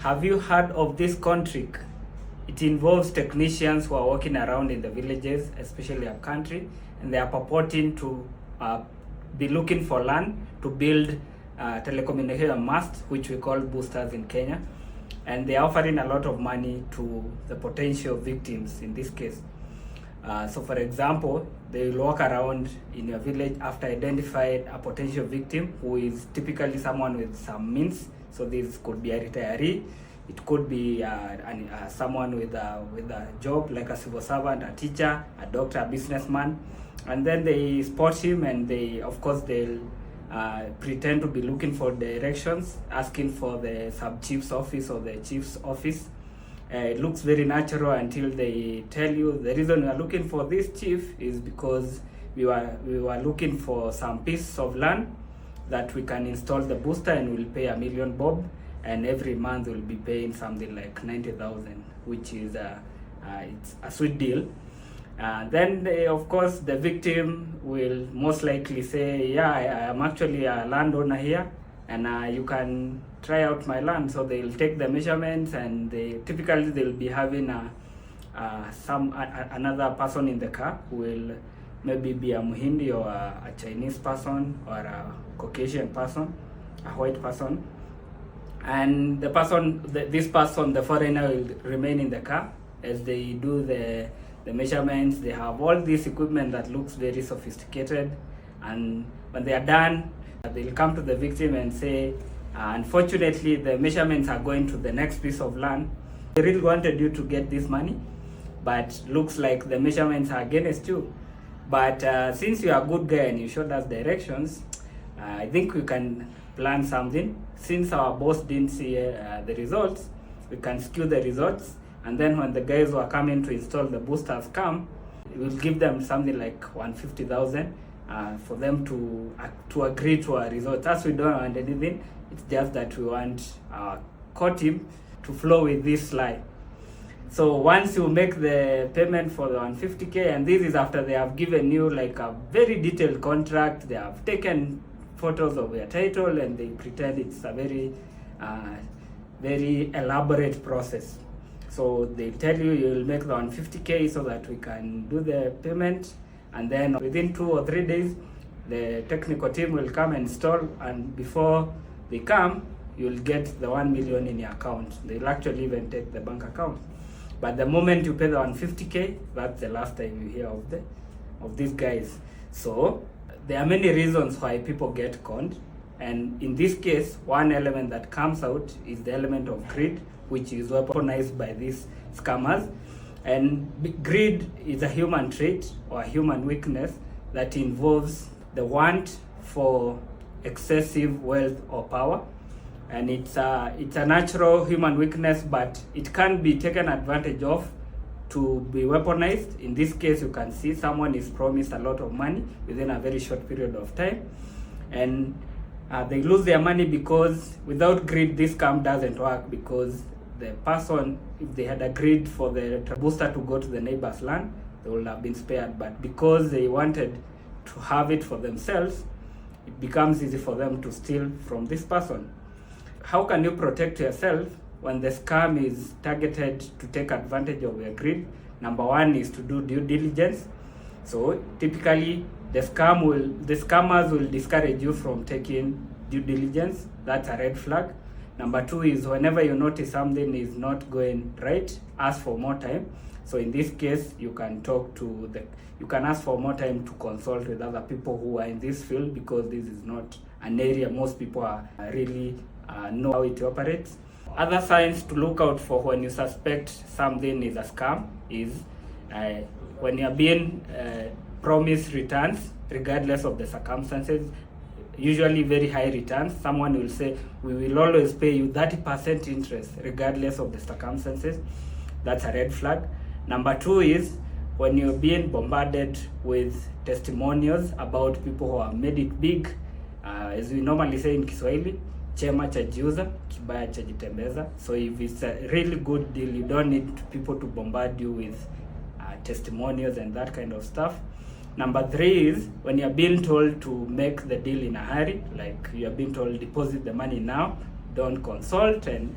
Have you heard of this contract? It involves technicians who are walking around in the villages, especially up country, and they are purporting to be looking for land to build telecommunication masts, which we call boosters in Kenya. And they are offering a lot of money to the potential victims in this case. So for example, they will walk around in your village after identified a potential victim who is typically someone with some means. So this could be a retiree, it could be someone with a job like a civil servant, a teacher, a doctor, a businessman. And then they spot him and they'll pretend to be looking for directions, asking for the sub-chief's office or the chief's office. It looks very natural until they tell you the reason we are looking for this chief is because we were looking for some piece of land that we can install the booster and we'll pay $1 million bob, and every month we'll be paying something like 90,000, which is it's a sweet deal. Then of course the victim will most likely say, yeah, I am actually a landowner here and you can try out my land. So they'll take the measurements and they'll be having another person in the car who will maybe be a Muhindi or a Chinese person or a Caucasian person, a white person. And this person, the foreigner, will remain in the car as they do the measurements. They have all this equipment that looks very sophisticated, and when they are done, they'll come to the victim and say, unfortunately, the measurements are going to the next piece of land. They really wanted you to get this money, but looks like the measurements are against you. But since you are a good guy and you showed us directions, I think we can plan something. Since our boss didn't see the results, we can skew the results. And then when the guys who are coming to install the boosters come, we'll give them something like 150,000 for them to agree to our results. As we don't want anything, it's just that we want our core team to flow with this lie. So once you make the payment for the 150K, and this is after they have given you like a very detailed contract, they have taken photos of your title and they pretend it's a very elaborate process. So they tell you you'll make the 150K so that we can do the payment, and then within 2 or 3 days the technical team will come and install, and before they come you'll get the 1 million in your account. They'll actually even take the bank account. But the moment you pay the 150K, that's the last time you hear of these guys. So there are many reasons why people get conned, and in this case, one element that comes out is the element of greed, which is weaponized by these scammers. And greed is a human trait or a human weakness that involves the want for excessive wealth or power. And it's a natural human weakness, but it can be taken advantage of to be weaponized. In this case, you can see someone is promised a lot of money within a very short period of time, and they lose their money because without greed, this scam doesn't work, because the person, if they had agreed for the booster to go to the neighbor's land, they would have been spared. But because they wanted to have it for themselves, it becomes easy for them to steal from this person. How can you protect yourself when the scam is targeted to take advantage of your greed? Number one is to do due diligence. So typically the scammers will discourage you from taking due diligence. That's a red flag. Number two is whenever you notice something is not going right, ask for more time. So in this case, you can ask for more time to consult with other people who are in this field, because this is not an area most people are really know how it operates. Other signs to look out for when you suspect something is a scam is when you're being promised returns regardless of the circumstances, usually very high returns. Someone will say, we will always pay you 30% interest regardless of the circumstances. That's a red flag. Number two is when you're being bombarded with testimonials about people who have made it big. As we normally say in Kiswahili, chema chajiuza, kibaya chajitembeza. So if it's a really good deal, you don't need people to bombard you with testimonials and that kind of stuff. Number three is when you're being told to make the deal in a hurry, like you're being told deposit the money now, don't consult, and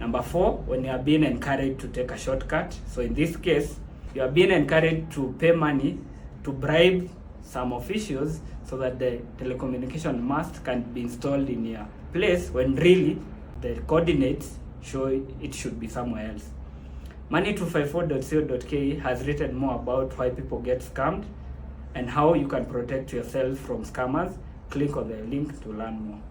Number 4, when you are being encouraged to take a shortcut. So in this case, you are being encouraged to pay money to bribe some officials so that the telecommunication mast can be installed in your place when really the coordinates show it should be somewhere else. Money254.co.ke has written more about why people get scammed and how you can protect yourself from scammers. Click on the link to learn more.